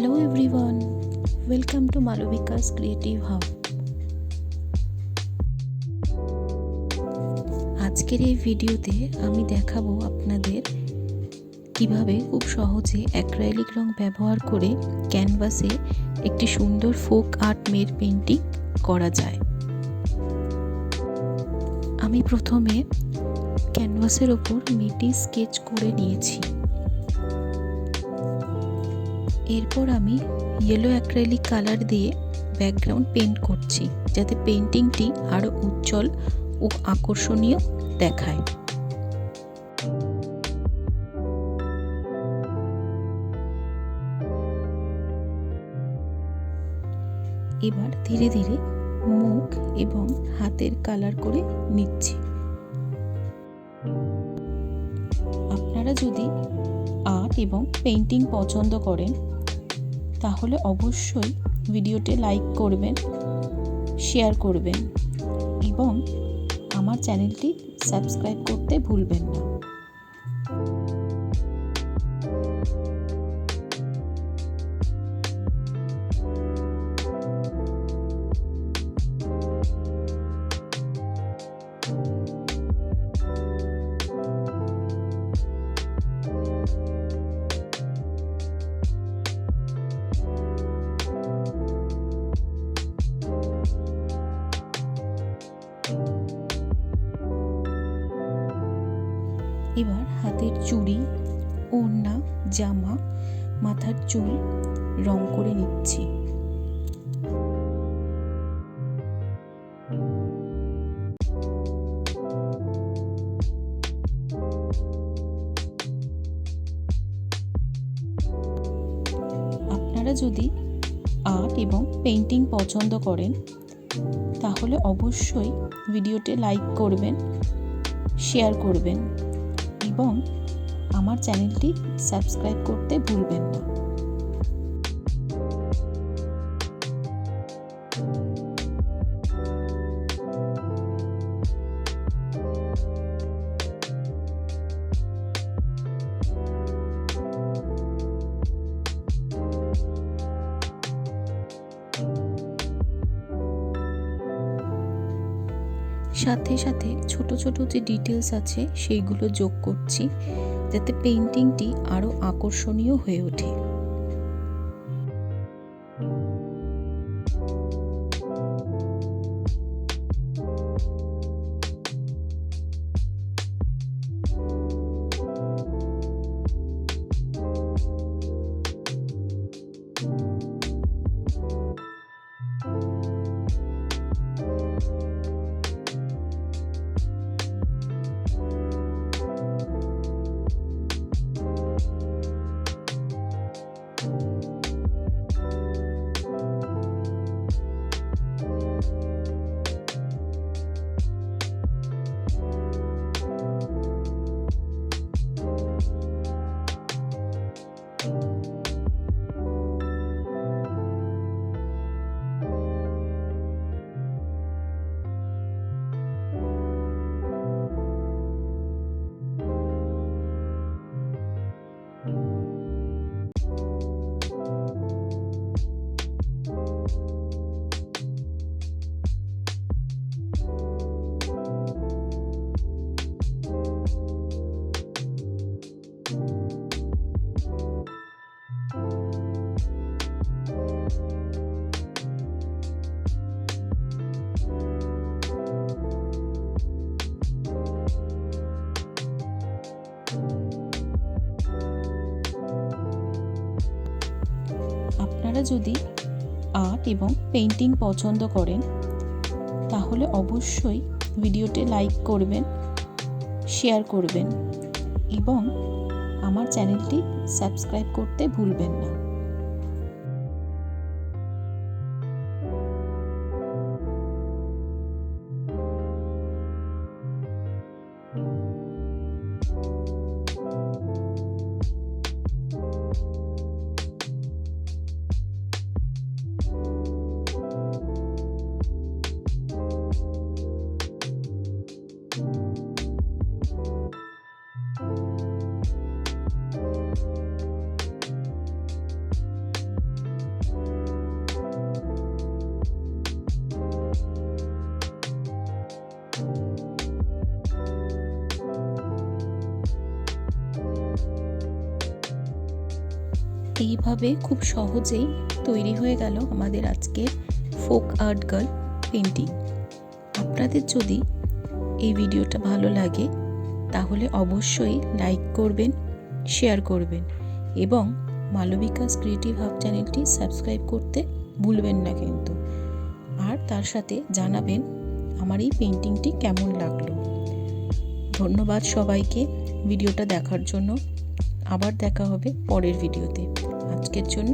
Hello everyone, welcome to Malabika's creative hub. আজকের এই ভিডিওতে আমি দেখাবো আপনাদের কিভাবে খুব সহজে অ্যাক্রাইলিক রং ব্যবহার করে ক্যানভাসে একটি সুন্দর ফোক আর্ট মেড পেন্টিং করা যায়। আমি প্রথমে ক্যানভাসের ওপর মেটি স্কেচ করে নিয়েছি। এরপর আমি ইয়েলো অ্যাক্রাইলিক কালার দিয়ে ব্যাকগ্রাউন্ড পেইন্ট করছি, যাতে পেইন্টিংটি আরও উজ্জ্বল ও আকর্ষণীয় দেখায়। এবার ধীরে ধীরে মুখ এবং হাতের কালার করে নিচ্ছি। আপনারা যদি আর্ট এবং পেইন্টিং পছন্দ করেন তাহলে অবশ্যই ভিডিওতে লাইক করবেন, শেয়ার করবেন এবং আমার চ্যানেলটি সাবস্ক্রাইব করতে ভুলবেন না। এবার হাতের চুড়ি, ওড়না, জামা, মাথার চুল রং করে নিচ্ছি। আপনারা যদি আর্ট এবং পেইন্টিং পছন্দ করেন তাহলে অবশ্যই ভিডিওতে লাইক করবেন, শেয়ার করবেন এবং আমার চ্যানেলটি সাবস্ক্রাইব করতে ভুলবেন না। সাথে সাথে ছোট ছোট যে ডিটেলস আছে সেইগুলো যোগ করছি, যাতে পেইন্টিংটি আরও আকর্ষণীয় হয়ে ওঠে। আপনারা যদি আর্ট এবং পেইন্টিং পছন্দ করেন তাহলে অবশ্যই ভিডিওতে লাইক করবেন, শেয়ার করবেন এবং আমার চ্যানেলটি সাবস্ক্রাইব করতে ভুলবেন না। এইভাবে খুব সহজেই তৈরি হয়ে গেল আমাদের আজকের ফোক আর্ট গার্ল পেন্টিং। আপনাদের যদি এই ভিডিওটা ভালো লাগে তাহলে অবশ্যই লাইক করবেন, শেয়ার করবেন এবং মালবিকাস ক্রিয়েটিভ হাব চ্যানেলটি সাবস্ক্রাইব করতে ভুলবেন না কিন্তু। আর তার সাথে জানাবেন আমার এই পেন্টিংটি কেমন লাগলো। ধন্যবাদ সবাইকে ভিডিওটা দেখার জন্য। আবার দেখা হবে পরের ভিডিওতে। আজকের জন্য